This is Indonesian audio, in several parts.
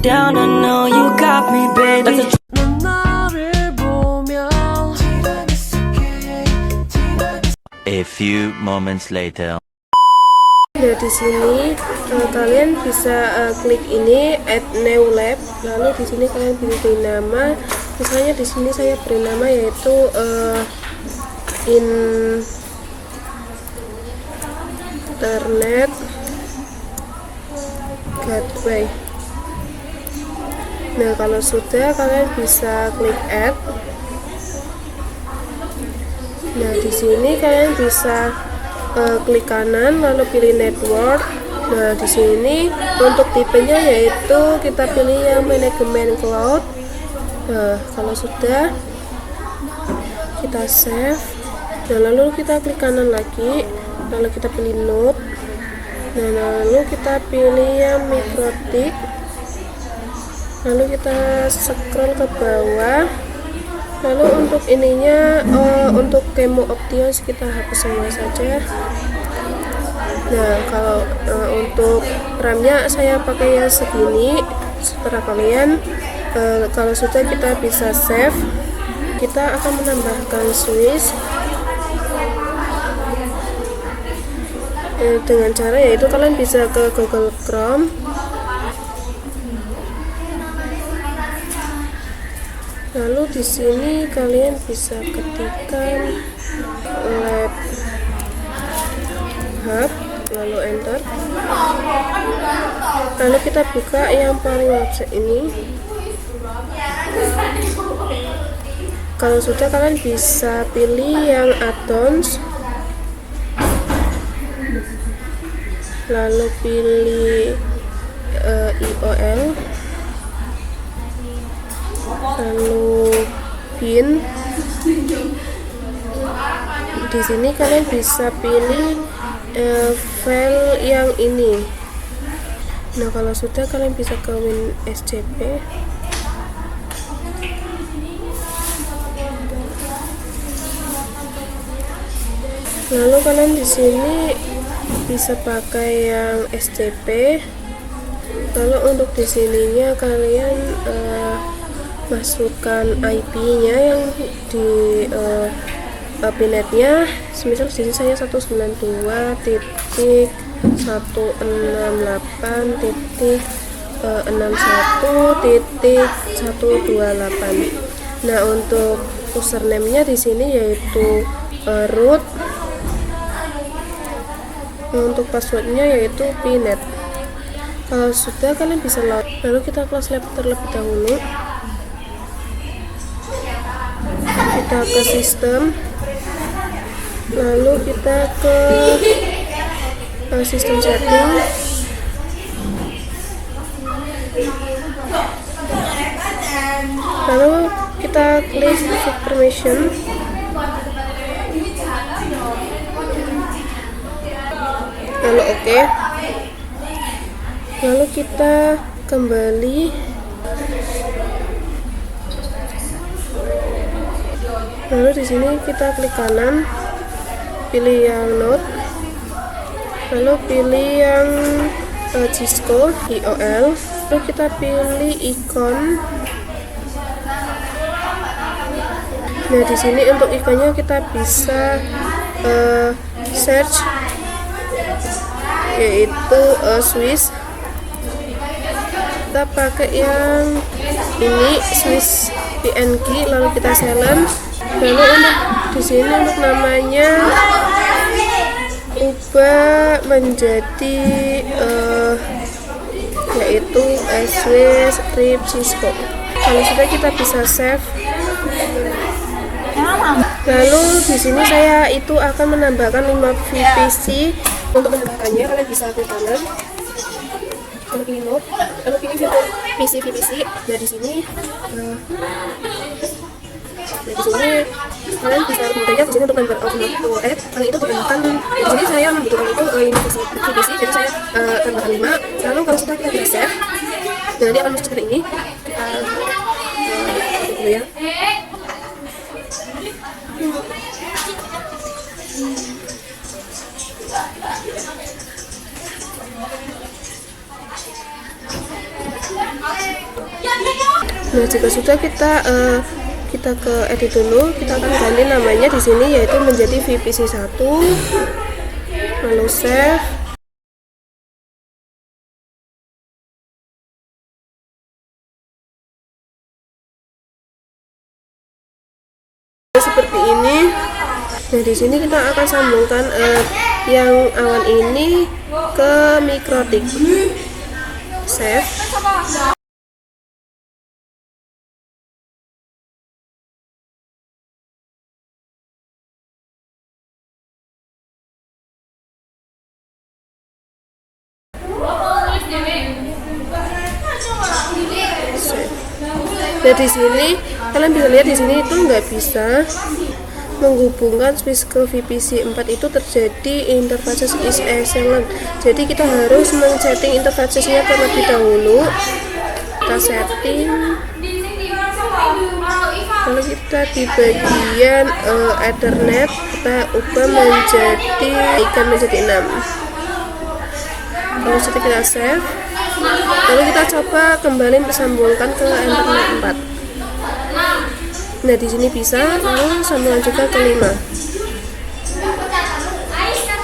down, I know you got me, baby. A few moments later. Ya, di sini kalian bisa klik ini add new lab, lalu di sini kalian pilih nama. Misalnya di sini saya beri nama yaitu internet gateway. Nah, kalau sudah kalian bisa klik add. Nah, di sini kalian bisa klik kanan lalu pilih network. Nah, di sini untuk tipenya yaitu kita pilih yang manajemen cloud. Nah, kalau sudah kita save. Nah, lalu kita klik kanan lagi, lalu kita pilih node. Nah, lalu kita pilih yang mikrotik. Lalu kita scroll ke bawah. Lalu untuk ininya untuk kemo options kita hapus semua saja. Nah, kalau untuk RAM-nya saya pakai yang segini. Setelah kalian kalau sudah kita bisa save. Kita akan menambahkan switch dengan cara yaitu kalian bisa ke Google Chrome. Lalu di sini kalian bisa ketikkan lab hub, lalu enter. Lalu kita buka yang paling website ini. Kalau sudah kalian bisa pilih yang add-ons, lalu pilih IOL, lalu bin. Di sini kalian bisa pilih file yang ini. Nah, kalau sudah kalian bisa ke WinSCP. Lalu kalian di sini bisa pakai yang SCP. Lalu untuk di sininya kalian masukkan IP-nya yang di pinetnya. Semisal di sini saya 192.168.61.128. Nah, untuk username-nya di sini yaitu root. Untuk passwordnya yaitu pinet. Kalau sudah kalian bisa load. Lalu kita close lab terlebih dahulu. Kita ke sistem, lalu kita ke sistem setting. Lalu kita klik set permission. Lalu oke. Lalu kita kembali. Lalu di sini kita klik kanan, pilih yang node, lalu pilih yang Cisco IOL, lalu kita pilih ikon. Nah, di sini untuk ikonnya kita bisa search yaitu Swiss. Kita pakai yang ini Swiss PNG, lalu kita silent. Lalu untuk di sini untuk namanya ubah menjadi yaitu Swiss Trip Cisco. Kalau sudah kita bisa save. Lalu di sini saya itu akan menambahkan 5 VPC. Untuk menambahkannya kalian bisa klik kanan, lalu pilih node, lalu pilih fitur VPC. Nah, di sini kalian bisa memudahnya di sini untuk number of node add. Kali itu tambahkan. Di sini saya membutuhkan itu 5 VPC, jadi saya tambahkan 5. Lalu kalau sudah kita bisa save, dan nanti akan muncul seperti ini. Kita dulu ya. Nah, jika sudah kita ke edit dulu, kita akan ganti namanya di sini yaitu menjadi VPC1, lalu save. Seperti ini. Nah, di sini kita akan sambungkan yang awan ini ke Mikrotik. Save. Nah, di sini kalian bisa lihat di sini itu nggak bisa menghubungkan switch ke VPC4 itu terjadi interface is excellent. Jadi kita harus men-setting interface-nya terlebih dahulu. Kita setting, lalu kita di bagian Ethernet kita ubah menjadi 6. Lalu setelah kita save, lalu kita coba kembali sambungkan ke Ethernet 4. Nah, di sini bisa, lalu sambungan juga ke 5.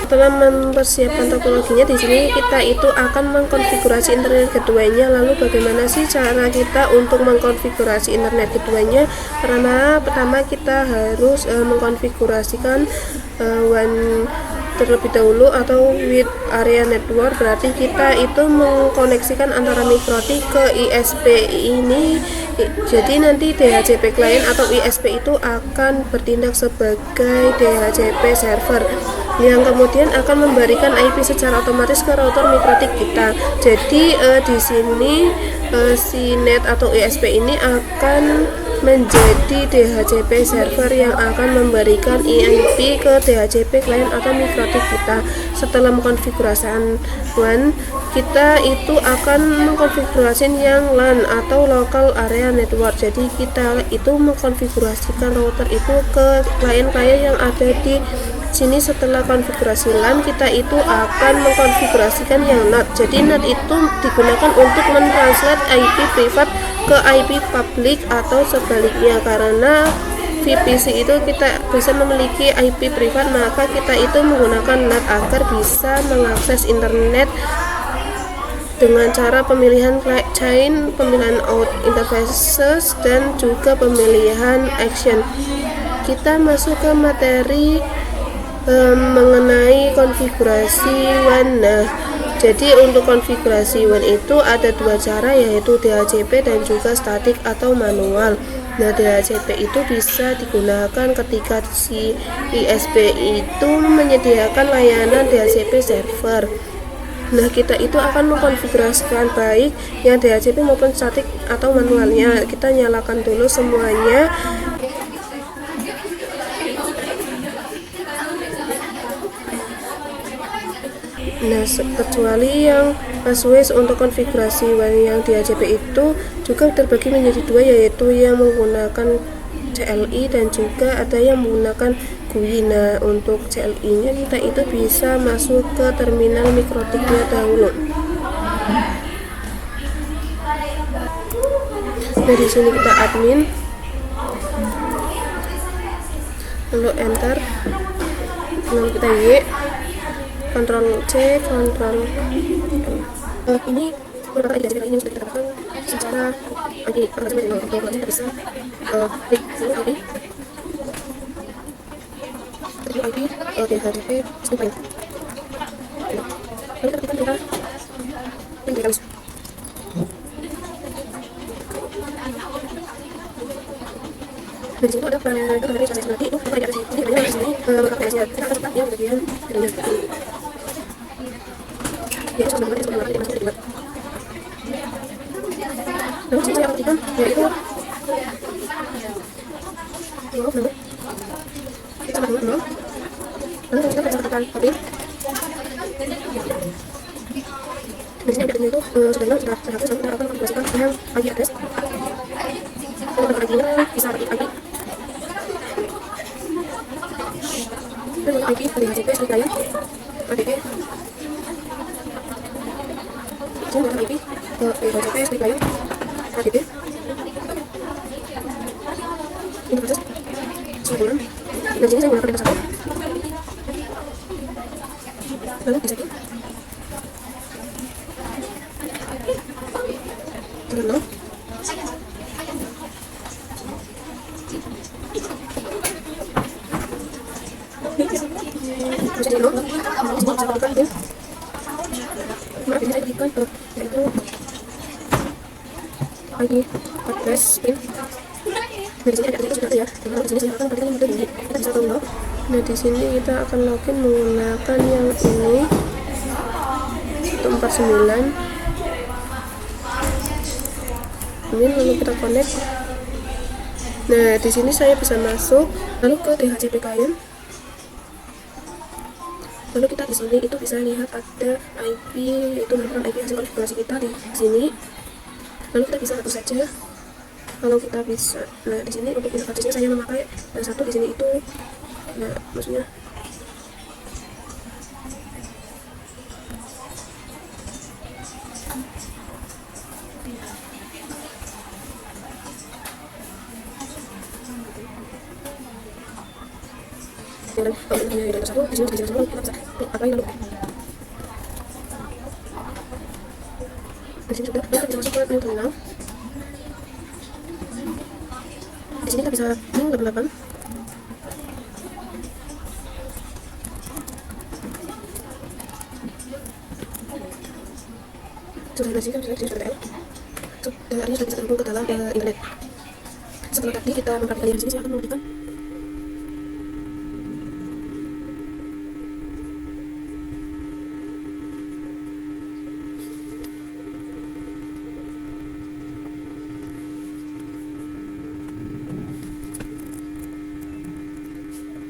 Setelah mempersiapkan topologinya, di sini kita itu akan mengkonfigurasi internet keduanya. Lalu bagaimana sih cara kita untuk mengkonfigurasi internet keduanya? Karena pertama kita harus mengkonfigurasikan WAN terlebih dahulu atau with area network, berarti kita itu mengkoneksikan antara Mikrotik ke ISP ini. Jadi nanti DHCP client atau ISP itu akan bertindak sebagai DHCP server yang kemudian akan memberikan IP secara otomatis ke router Mikrotik kita. Jadi di sini si net atau ISP ini akan menjadi DHCP server yang akan memberikan IP ke DHCP client atau Mikrotik kita. Setelah mengkonfigurasikan WAN, kita itu akan mengkonfigurasi yang LAN atau local area network. Jadi kita itu mengkonfigurasikan router itu ke klien-klien yang ada di sini. Setelah konfigurasi LAN, kita itu akan mengkonfigurasikan yang NAT. Jadi NAT itu digunakan untuk mentranslate IP privat ke IP public atau sebaliknya. Karena VPC itu kita bisa memiliki IP privat, maka kita itu menggunakan NAT agar bisa mengakses internet dengan cara pemilihan chain, pemilihan out interfaces, dan juga pemilihan action. Kita masuk ke materi mengenai konfigurasi WAN. Nah, jadi untuk konfigurasi WAN itu ada dua cara, yaitu DHCP dan juga statik atau manual. Nah, DHCP itu bisa digunakan ketika si ISP itu menyediakan layanan DHCP server. Nah, kita itu akan mengkonfigurasikan baik yang DHCP maupun statik atau manualnya. Kita nyalakan dulu semuanya. Nah, kecuali yang switch untuk konfigurasi WAN yang DHCP itu juga terbagi menjadi dua, yaitu yang menggunakan CLI dan juga ada yang menggunakan GUI. Nah, untuk CLI-nya kita itu bisa masuk ke terminal Mikrotiknya dahulu. Nah, di sini kita admin, lalu enter, lalu kita Y, Ctrl C, Ctrl ini beberapa identitas ini sudah kita dapatkan secara kita bisa klik dulu IP DHCP string. Lalu kita ketikkan kita di situ ada parameter dari transaksi nanti itu ada di sini banyak di sini beberapa ya kita akan tetap yang bagian ini ya sebenarnya tidak masuk terlibat. Lalu saya aktifkan yaitu kita lalu kita tekan copy. Di sini ada itu sudah kita akan konfigurasikan yang IP address. Kalau ID-nya bisa pakai IP. IP dari DHCP seperti lain. ADP. Jadi IP DHCP seperti lain. ADP interface sambungan. Nah, di sini saya menggunakan data satu, lalu di setting dengan 0. Bisa di 0. Di sini bisa lakukan pin. Maaf, ini saya berikan yaitu ID address pin. Nah, di sini ada address sudah ya. Lalu di sini saya akan pakai metode ini. Kita bisa download. Nah, di sini kita akan login menggunakan yang ini 149. Ini lalu kita connect. Nah, di sini saya bisa masuk lalu ke DHCP client. Lalu kita di sini itu bisa lihat ada IP, yaitu merupakan IP hasil konfigurasi kita di sini. Lalu kita bisa hapus saja. Kalau kita bisa, nah di sini untuk interface-nya saya memakai yang satu di sini itu, nah maksudnya dan kalau ini yang satu di sini kita bisa pakai lalu di sini sudah kita bisa masuk ke new terminal. Di sini kita bisa ping 88. Sudah dibersihkan, sudah ada sudah bisa terhubung ke dalam internet. Setelah tadi kita mempraktikkan di sini, saya akan memberikan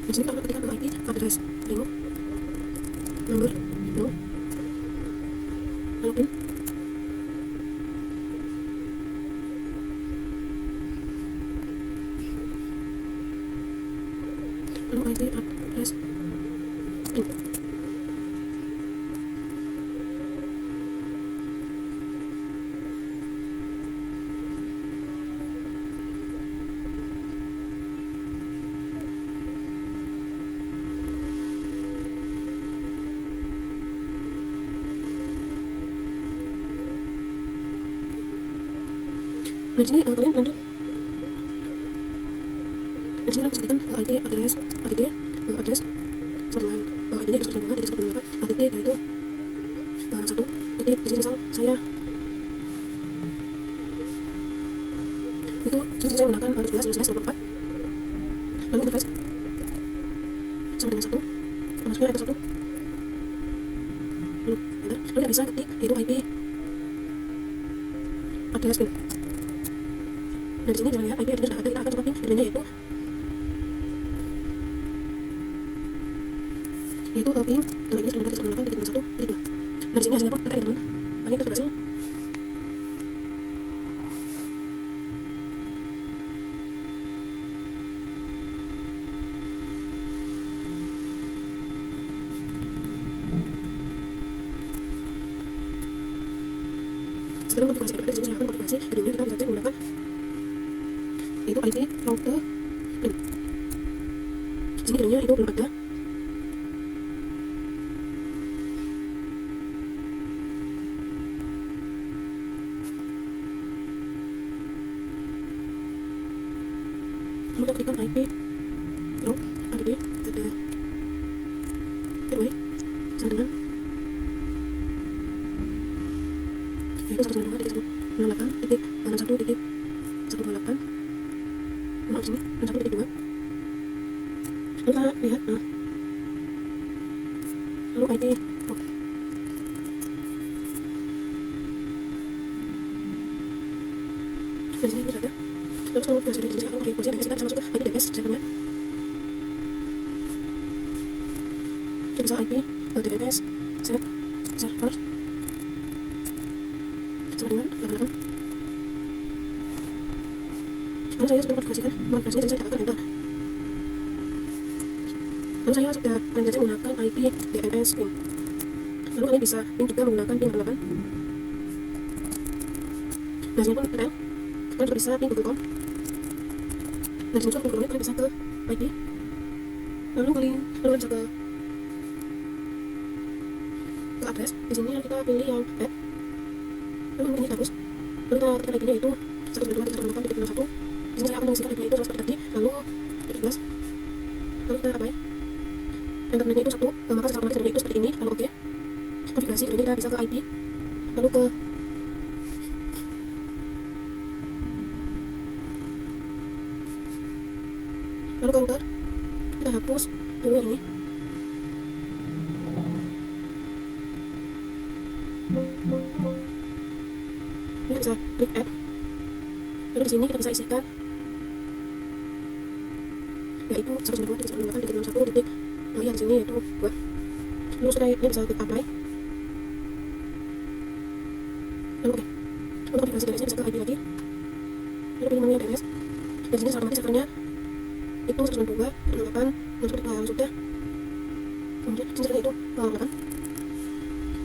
di sini kita ketikkan IP address primo nomor no lalu pin lalu IP address pin. Nah, di sini kalian lanjut. Di sini kita ketikkan ID address address sambungan. ID-nya itu sambungan, jadi sambungan ADP yaitu satu. Jadi di sini misal saya itu saya menggunakan 12/24. Lalu interface sama dengan 1. Maksudnya itu 1. Lalu kita bisa ketik yaitu IP address pin. Nah, di sini jangan lihat IP address sudah ada, kita akan coba pin adminnya yaitu pin dengan ini 19.1.2. Nah, di sini hasilnya pun terkait dengan hanya itu berhasil. Sekarang konfigurasi IP, di sini saya akan konfigurasi adminnya, kita bisa cek menggunakan itu IP router pin. Di sini adminnya itu belum ada. Kita klikkan IP route ADP gateway sama dengan yaitu 192.168.61.128. Nah, sini 61.2. Lalu kita lihat lalu IP route. Di sini bisa ada. Lalu kalau kita sudah akan pakai kunci, kita bisa masuk ke IP DNS servernya. Kita bisa IP DNS server sama dengan 88. Lalu saya sudah mengkonfigurasikan, jadi saya tekan enter. Lalu saya sudah menggunakan IP DNS pin. Lalu kalian bisa pin juga menggunakan pin 88. Nah, sini pun ada. kalian juga bisa ping Google.com. Nah di sini juga Google kalian bisa ke IP, lalu kalian bisa ke address. Di sini kita pilih yang add, lalu ini terus, lalu kita ketik IP-nya itu 192.168.01. Di sini saya akan mengisikan IP-nya itu seperti tadi, lalu 17, lalu kita apply. Internetnya itu 1, maka secara otomatis internetnya itu seperti ini, lalu oke. Konfigurasi, kemudian kita bisa ke IP, lalu ke router, kita hapus dulu yang ini. Ini bisa klik add, lalu di sini kita bisa isikan yaitu 192.168.01 titik yang di sini yaitu 2. Lalu sudah ini bisa klik apply, lalu oke. Untuk aplikasi DNS nya bisa ke IP lagi, lalu pilih menu DNS, dan di sini otomatis servernya itu 192.168, lalu sudah, kemudian sini servernya itu 8,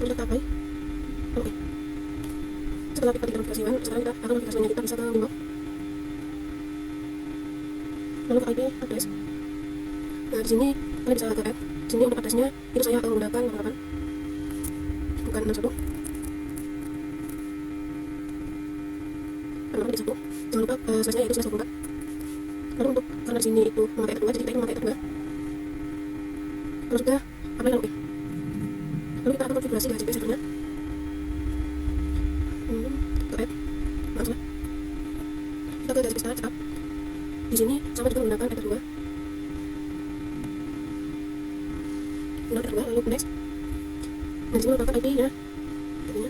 lalu kita apply, lalu oke. Setelah kita konfigurasi WAN, sekarang kita akan konfigurasinya kita bisa ke window, lalu ke IP address. Nah di sini kalian bisa ke add. Di sini untuk addressnya itu saya akan menggunakan 88, bukan 61. Karena di 1, jangan lupa slash-nya itu slash 24. Lalu untuk karena di sini itu memakai F2, jadi kita ini memakai F2. Kalau sudah apply lalu oke. Lalu kita akan konfigurasi DHCP servernya. Ke add, maaf salah. Kita ke DHCP setup. Di sini sama juga menggunakan F2. Lalu next. Nah, di sini menggunakan IP-nya. Ini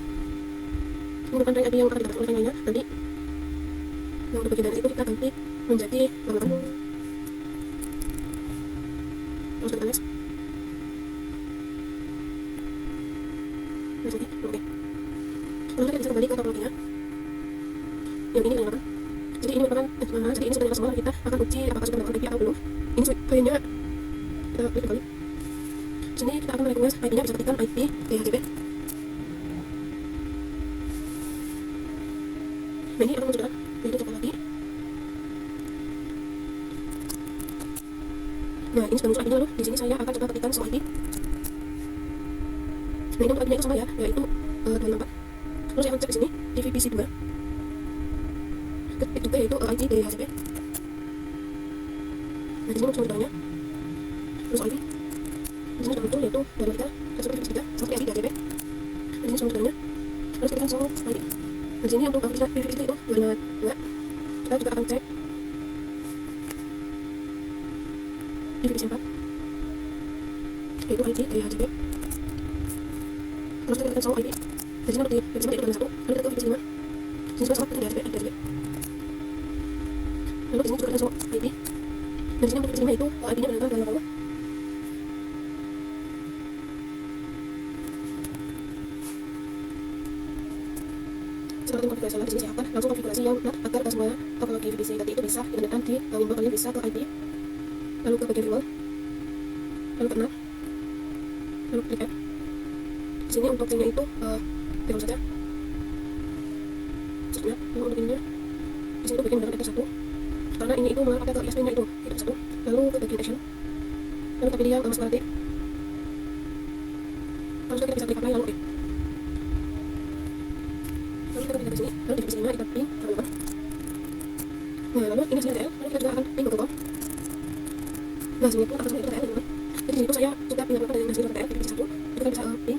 menggunakan rank IP yang akan didapatkan oleh yang lainnya. Nanti yang untuk bagian dari itu kita ganti menjadi 8. Terus kita next. Next lagi, oke. Lalu kita bisa kembali ke topologinya. Yang ini yang 8. Jadi ini merupakan jadi ini sudah jelas semua. Kita akan uji apakah sudah mendapatkan IP atau belum. Ini kayaknya kita klik kembali. Sini kita akan merequest IP-nya, bisa ketikkan IP DHCP. Nah ini akan muncul, jadi coba lagi. Nah ini sudah muncul IP-nya, lalu di sini saya akan coba ketikkan semua IP. Nah ini untuk IP-nya itu sama ya, yaitu 24. Lalu saya akan cek di sini di VPC 2. Ketik juga yaitu IP DHCP. Nah di sini muncul datanya. Terus IP. Di sini sudah muncul yaitu dari kita seperti VPC 3 seperti IP DHCP. Di sini sudah muncul datanya. Lalu kita langsung IP. Di sini untuk VPC itu 2. Kita juga akan cek di VPC 4 yaitu IP DHCP. Terus kita akan sama IP. Di sini untuk di VPC 4 itu 1. Lalu kita ke VPC 5. Di sini juga sama DHCP. Lalu di sini juga ada sama IP. Dan di sini untuk VPC 5 itu IP-nya menggunakan 280. Setelah konfigurasi lagi, di sini saya akan langsung konfigurasi yang benar agar semua topologi VPC tadi itu bisa digunakan di window kalian, bisa ke IP, lalu ke bagian firewall, lalu ke 6, lalu klik add. Di sini untuk chainnya itu firewall saja. Sebenarnya, lalu untuk ininya, di sini itu bagian menggunakan F1, karena ini itu mengarah ke ISP-nya itu F1, lalu ke bagian action, lalu kita pilih yang security. Lalu kita bisa klik apply, lalu oke. Lalu kita klik di sini, lalu di VPC 5 kita ping ke 8. Nah lalu ini hasilnya TL, lalu kita juga akan ping ke com. Nah sini pun akan sama itu TL teman-teman. Jadi sini tuh saya sudah ping dengan hasil TL di VPC 1. Itu kan bisa ping.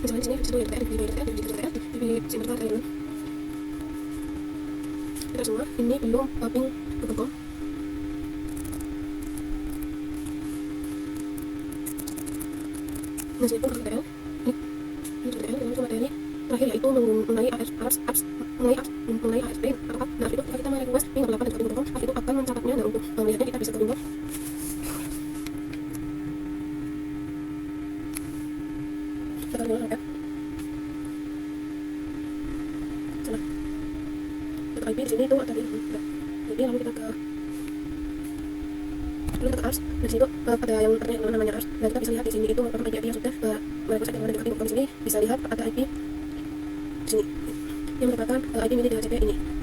Misalnya di sini VPC 2 TL, di VPC 3 TL, di VPC 4 TL. Kita semua ini belum ping ke com. Nah, sini pun ke TL. Ini ke TL, dan cuma TL ini terakhir yaitu mengenai ASP, apakah nah itu ketika kita merequest ping 8 dan ping.com, itu akan mencatatnya. Dan untuk melihatnya kita bisa ke window. Kita akan lihat. Salah. untuk IP di sini itu ada di jadi lalu kita ke apps. Di situ ada yang namanya apps, dan kita bisa lihat di sini itu IP yang sudah mereka saja yang di sini bisa lihat ada IP di sini yang merupakan IP milik DHCP ini.